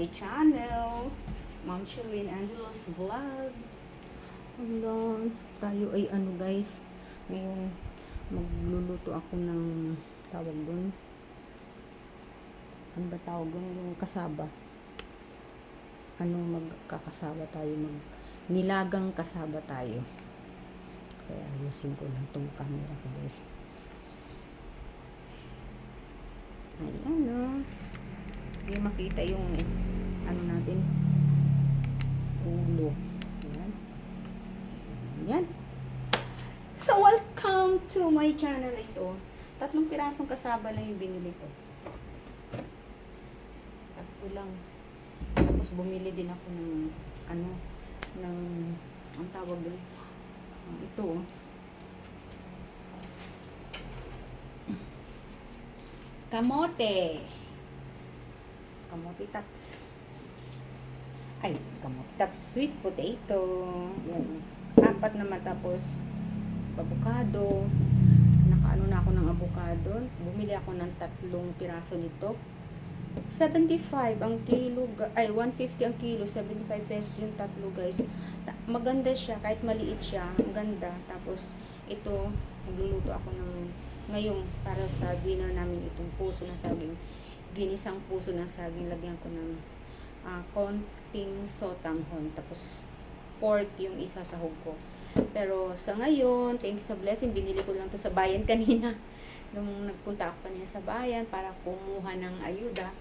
my channel, Ma'am Shalene Angelos Vlog. Hello, tayo ay ano guys, ngayon magluluto ako ng tawag doon. Ano ba tawag doon? Yung kasaba. Magkakasaba tayo, nilagang kasaba tayo. Kaya ayusin ko lang tong camera ko guys. Ayan o. Hindi makita yung ano natin. Ulo. Ayan. Ayan. So, welcome to my channel. Ito. 3 pirasong kasaba lang yung binili ko. 3 lang. Tapos bumili din ako ng ang tawag doon. Ito. Kamote. Kamote tops. Ay, kamote tops. Sweet potato. Yan. 4 naman, tapos avocado. Nakaano na ako ng avocado. Bumili ako ng 3 piraso nito. 75 ang kilo. Ay, 150 ang kilo. 75 pesos yung 3 guys. Maganda siya. Kahit maliit siya. Ang ganda. Tapos, ito, magluluto ako ng ngayon para sa dinner namin itong puso ng saging. Ginisang puso ng saging. Lagyan ko ng konting sotanghon. Tapos pork yung isa sa hug ko. Pero sa ngayon, thank you sa blessing. Binili ko lang to sa bayan kanina. Nung nagpunta ako kanina sa bayan para kumuha ng ayuda,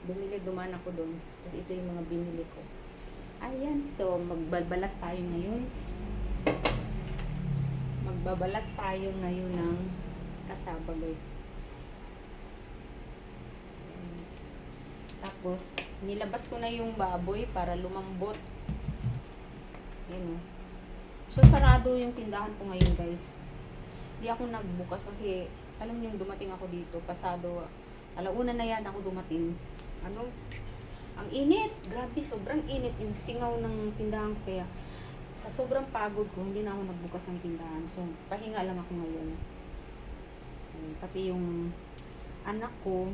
dumaan ako doon. Kasi ito yung mga binili ko. Ayan. So, magbabalat tayo ngayon. Magbabalat tayo ngayon ng kasaba guys. Tapos nilabas ko na yung baboy para lumambot. Yan o. So sarado yung tindahan ko ngayon guys. Hindi ako nagbukas kasi alam niyo dumating ako dito pasado 1:00 na yan ako dumating. Ang init, grabe, sobrang init yung singaw ng tindahan ko, kaya sa sobrang pagod ko hindi na ako nagbukas ng tindahan. So pahinga lang ako ngayon. Pati yung anak ko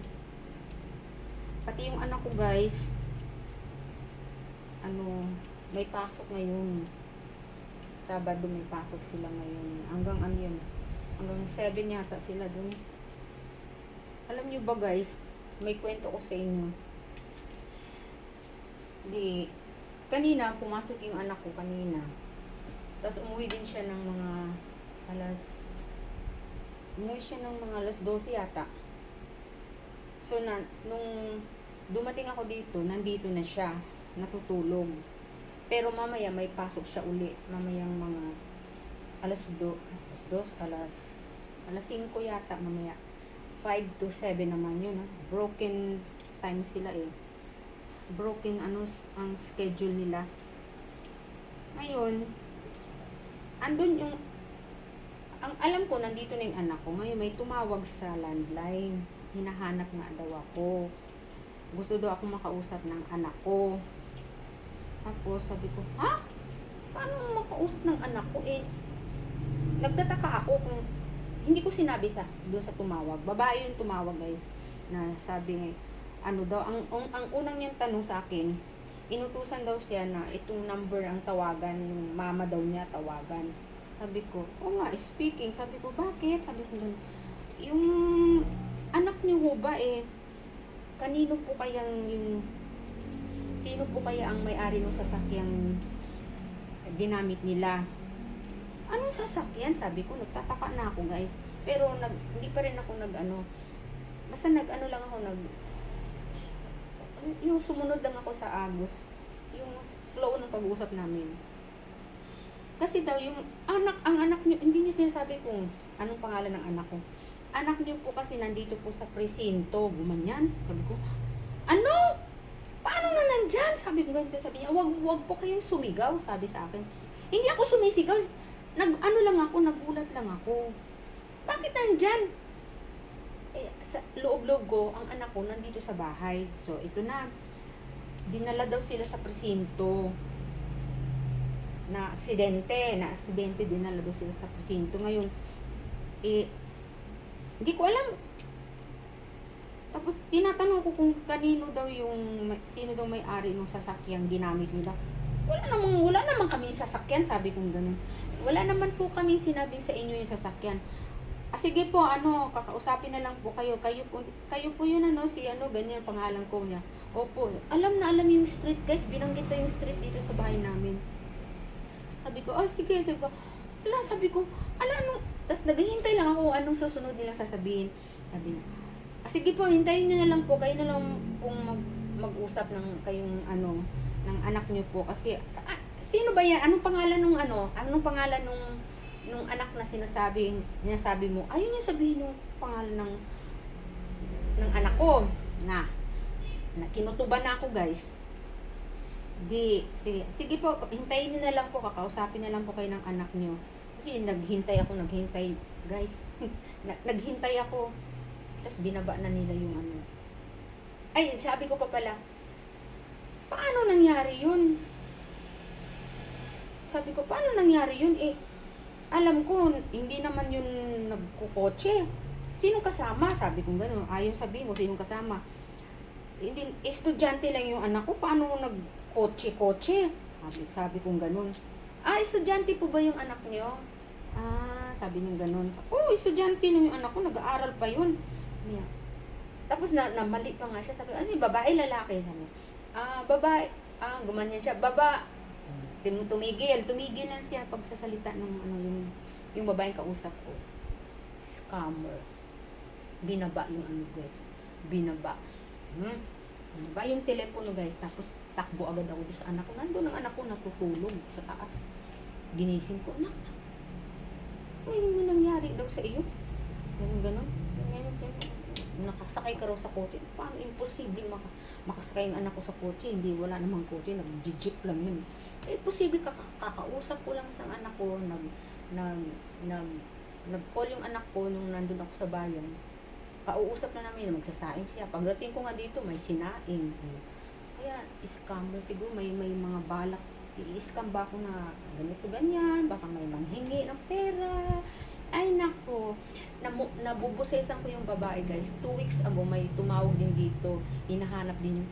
guys, may pasok ngayon. Sabado may pasok sila ngayon. Hanggang hanggang 7 yata sila dun. Alam nyo ba guys, may kwento ko sa inyo. Kanina pumasok yung anak ko kanina. Tapos umuwi din siya ng mga alas 12 yata. So, nung dumating ako dito, nandito na siya, natutulog. Pero mamaya may pasok siya uli. Mamayang mga alas 5 yata mamaya. 5 to 7 naman yun. Broken time sila eh. Broken ang schedule nila. Ngayon, andun yung ang alam ko, nandito na yung anak ko. Ngayon, may tumawag sa landline. Hinahanap nga daw ako. Gusto daw ako makausap ng anak ko. Tapos, sabi ko, ha? Paano makausap ng anak ko? Nagtataka ako kung hindi ko sinabi doon sa tumawag. Babae yung tumawag, guys. Na sabi, daw, ang unang niyang tanong sa akin, inutusan daw siya na itong number ang tawagan, yung mama daw niya tawagan. Sabi ko, nga, speaking. Sabi ko, bakit? Sabi ko, yung anak niyo ho ba kanino po kayang sino po kaya ang may-ari ng sasakyang ginamit nila? Anong sasakyan? Sabi ko, nagtataka na ako guys. Pero hindi pa rin ako basta lang ako yung sumunod lang ako sa agos. Yung flow ng pag-uusap namin. Kasi daw, ang anak niyo, hindi niya sinasabi kung anong pangalan ng anak ko. Anak niyo po kasi nandito po sa presinto, gumanyan. Sabi ko, paano na nandyan? Sabi ko ganito, sabi niya, wag po kayong sumigaw, sabi sa akin. Hindi ako sumisigaw, nagulat lang ako. Bakit nandyan? Sa loob-loob ko, ang anak ko nandito sa bahay. So, ito na. Dinala daw sila sa presinto. Na aksidente, dinala daw sila sa presinto. Ngayon, hindi ko alam. Tapos tinatanong ko kung kanino daw sino daw may-ari ng sasakyan ginamit nila. Wala namang kami sasakyan, sabi kong ganun. Wala naman po kami sinabing sa inyo yung sasakyan. Sige po, kakausapin na lang po kayo. Kayo po yun, si ganyan, pangalan ko niya. Opo, alam na alam yung street, guys. Binanggit pa yung street dito sa bahay namin. Sabi ko, sige. Sabi ko, tapos naghihintay lang ako anong susunod nilang sasabihin. Sabi niya, sige po, hintayin niyo na lang po. Kayo na lang kung mag-usap ng kayong ng anak niyo po. Kasi, sino ba yan? Anong pangalan nung anak na sinasabi mo? Ayun yung sabihin yung pangalan ng anak ko. Na kinutuban na ako, guys. Sige po, hintayin niyo na lang po. Kakausapin na lang po kayo ng anak niyo. Kasi naghintay, guys. Naghintay ako. Tapos binaba na nila yung sabi ko pa pala, paano nangyari yun? Sabi ko, paano nangyari yun? Alam ko, hindi naman yun nagkukotse. Sinong kasama? Sabi ko gano'n. Ayaw sabihin mo, sinong kasama? Hindi, estudyante lang yung anak ko. Paano nagkotse-kotse? Sabi ko gano'n. Estudyante po ba yung anak niyo? Sabi niya gano'n. Estudyante na yung anak ko. Nag-aaral pa yun. Yeah. Tapos mali pa nga siya. Sabi ko, babae, lalaki? Sabi niya, babae. Gumanyan siya. Tumigil lang siya pagsasalita ng yung babaeng kausap ko. Scammer. Binaba yung guys. Binaba yung telepono, guys. Tapos takbo agad ako sa anak ko. Nandun ang anak ko natutulog sa taas. Ginising ko, anak, ano yung nangyari daw sa iyo? Ganun. Ngayon siya, nakasakay ka raw sa kotse. Paano imposible makasakay ang anak ko sa kotse? Hindi, wala namang kotse. Nag-jeep lang yun. Posible kakausap ko lang sa anak ko. Nag-call yung anak ko nung nandun ako sa bayan. Kauusap na namin, magsasaing siya. Pagdating ko nga dito, may sinaing. Kaya, scammer siguro, may mga balak. I-scam ba ako na ganito, ganyan? Baka may manghingi ng pera. Ay, nako. Nabubusesan ko yung babae, guys. 2 weeks ago, may tumawag din dito. Hinahanap din yung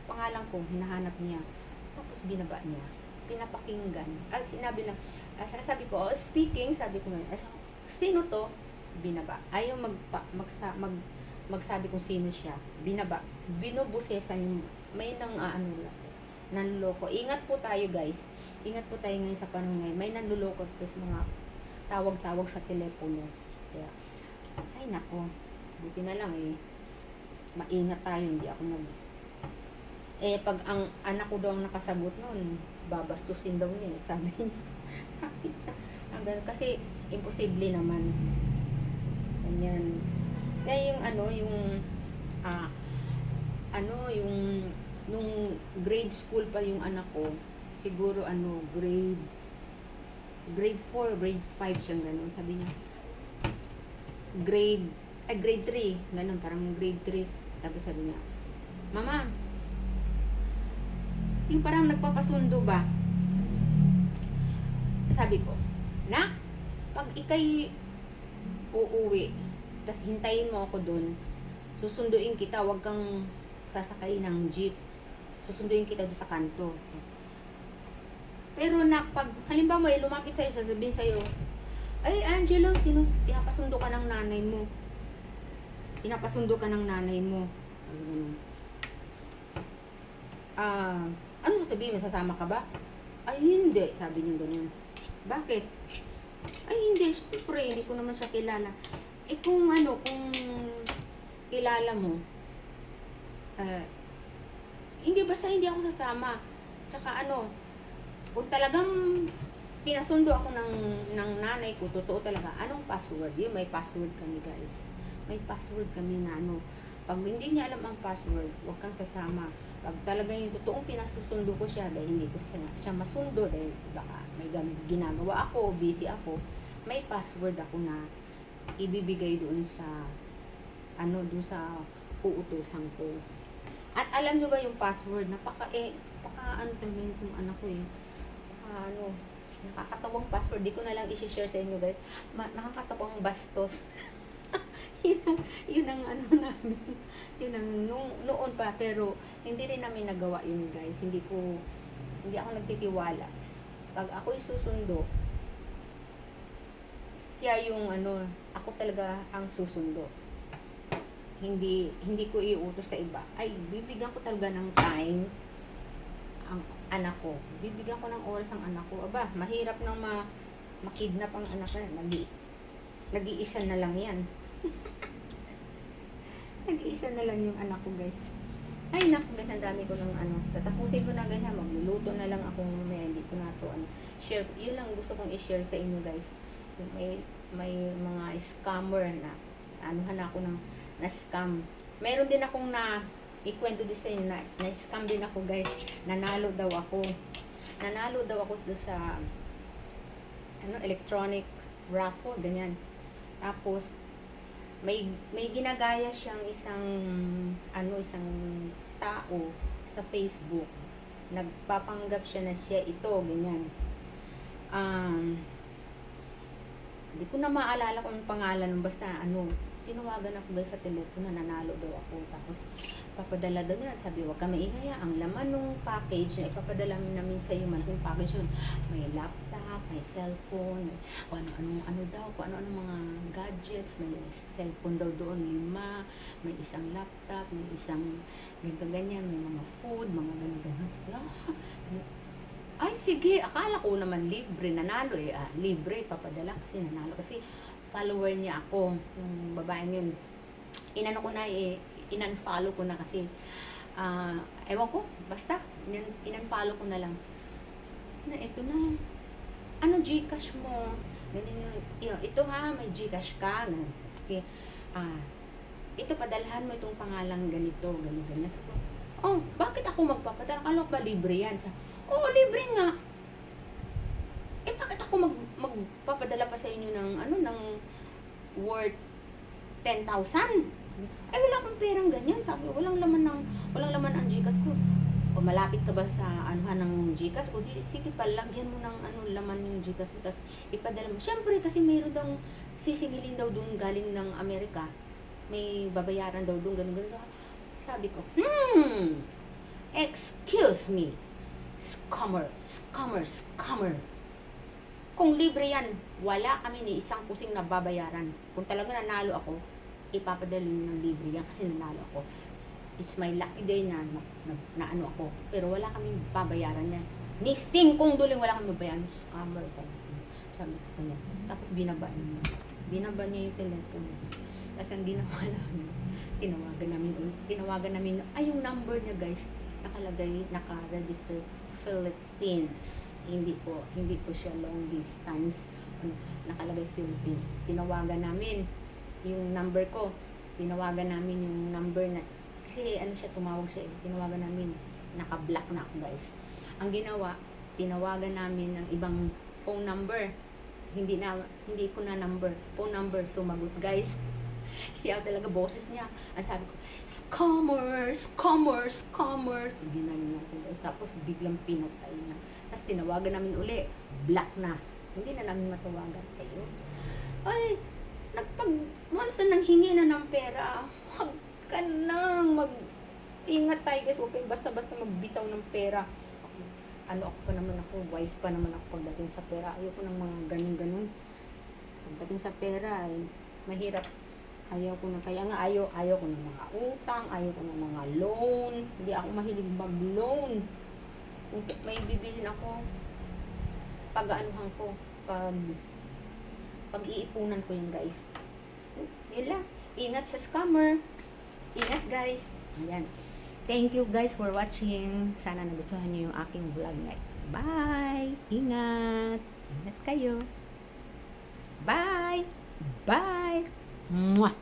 pangalan ko, hinahanap niya. Tapos binaba niya. Pinapakinggan. Sinabi lang, sabi ko, speaking, sabi ko, sino to? Binaba. Ayaw magsabi kung sino siya. Binaba. Binubusesan yung, may nanluloko. Ingat po tayo, guys. Ingat po tayo ngayon sa panahon ngayon. May nanluloko kasi mga tawag-tawag sa telepono. Kaya, ay nako. Buti na lang maingat tayo. Hindi ako pag ang anak ko daw ang nakasagot nun, babastusin daw niya. Sabi niya. Kasi, imposible naman. Ganyan. Kaya nung grade school pa yung anak ko, siguro grade 4, grade 5 siyang ganun. Sabi niya, grade 3, ganun, parang grade 3. Tapos sabi niya, Mama, yung parang nagpapasundo ba? Sabi ko, pag ikay uuwi, tas hintayin mo ako dun, susunduin kita, wag kang sasakay ng jeep. Susunduin kita doon sa kanto. Pero pag halimbawa may lumapit sa'yo, sasabihin sa'yo, ay Angelo, pinapasundo ka ng nanay mo. Pinapasundo ka ng nanay mo. Ano sasabihin mo? Sasama ka ba? Ay hindi, sabi niya ganyan. Bakit? Ay hindi, siyempre, hindi ko naman siya kilala. Kung kilala mo, hindi, basta hindi ako sasama. Tsaka kung talagang pinasundo ako ng nanay ko, totoo talaga, anong password? Yun, may password kami, guys. May password kami na pag hindi niya alam ang password, huwag kang sasama. Pag talagang yung totoong pinasusundo ko siya, dahil hindi ko siya masundo, dahil baka may ginagawa ako, busy ako, may password ako na ibibigay doon sa doon sa uutusan ko. At alam nyo ba yung password? Tanongin kong anak ko nakakatawang password. Di ko na lang i-share sa inyo, guys. Nakakatawang bastos. Yun ang ano namin. Yun ang noon pa, pero hindi rin namin nagawa yun, guys. Hindi ako nagtitiwala. Pag ako'y susundo, siya yung ano, ako talaga ang susundo. Hindi ko iutos sa iba. Ay, bibigyan ko talaga ng time ang anak ko. Bibigyan ko ng oras ang anak ko. Aba, mahirap nang makidnap ang anak ko. Nag-iisa na lang yan. Nag-iisa na lang yung anak ko, guys. Ay, naku, guys, ang dami ko ng ano. Tatapusin ko na ganyan. Magluluto na lang ako mamaya. Hindi ko na to ano. Share. Yun lang gusto kong i-share sa inyo, guys. May mga scammer na anuhan ako ng na-scam. Meron din akong ikwento din sa inyo na-scam din ako, guys. Nanalo daw ako sa electronic raffle, ganyan. Tapos may ginagaya siyang isang tao sa Facebook. Nagpapanggap siya na siya ito, ganyan. Hindi ko na maalala kung anong pangalan, basta tinawagan ako, guys, sa telepono, nanalo daw ako. Tapos papadala daw niya, sabi, wag ka maingaya, ang laman ng package na ipapadala namin sa iyo, malaking package yun. May laptop, may cellphone, kung ano daw, kung ano mga gadgets, may cellphone daw doon, 5, may isang laptop, may isang ganyan, may mga food, mga ganun. Ay, sige, akala ko naman libre, nanalo libre, papadala kasi nanalo. Kasi follower niya ako, yung babaeng yun. Inano ko na in-unfollow ko na kasi, ewan ko, basta, in-unfollow ko na lang. Ito na, Gcash mo? Ganyan yun, ito ha, may Gcash ka, sige, ito, padalhan mo itong pangalang ganito, ganyan. Oh, bakit ako magpapadala? Akala ko ba libre yan? Oo, libre nga. Bakit ako magpapadala pa sa inyo ng worth 10,000? Ay, wala akong perang ganyan. Sabi, walang laman ang Gcash ko. O malapit ka ba sa ng Gcash? O di, sige, palagyan mo ng laman yung Gcash mo, tapos ipadala mo. Siyempre, kasi mayroon daw sisingilin daw doon galing ng Amerika. May babayaran daw doon, ganun. Sabi ko, excuse me, scammer. Kung libre yan, wala kami ni isang kusing na babayaran. Kung talaga nanalo ako, ipapadala ng libre yan kasi nanalo ako. It's my lucky day na ano ako. Pero wala kaming babayaran yan. Ni singkong duling wala kaming babayaran. Scammer. Sabi ko kanya. Tapos binaba niya yung telepono. Tapos ang ginawa namin, tinawagan namin, yung number niya, guys, nakalagay, naka-register Philippines. Hindi po siya long distance. Nakalagay Philippines. Tinawagan namin yung number ko. Tinawagan namin yung number na, kasi tumawag siya. Tinawagan namin, naka-block na ako, guys. Ang ginawa, tinawagan namin ng ibang phone number. Hindi ko na phone number, sumagot, guys. Siya talaga, boses niya. Ang sabi ko, scammers. Ginanyan natin, guys. Tapos biglang pinatay na. Tapos tinawagan namin uli, black na. Hindi na namin matawagan. Ayun. Ay, once na nanghingi na ng pera, huwag ka nang ingat tayo, guys. Huwag kayo basta-basta magbitaw ng pera. Wise pa naman ako pagdating sa pera. Ayoko ng mga ganun-ganun. Pagdating sa pera, mahirap. Ayaw ko ng mga utang, ayaw ko ng mga loan. Hindi ako mahilig mag-loan. Kung may bibilin ako, pag-aanuhan ko, pag-iipunan ko yun, guys. Yun lang. Ingat sa scammer. Ingat, guys. Ayan. Thank you, guys, for watching. Sana nagustuhan niyo yung aking vlog na. Bye! Ingat! Ingat kayo. Bye! Bye! Mwah!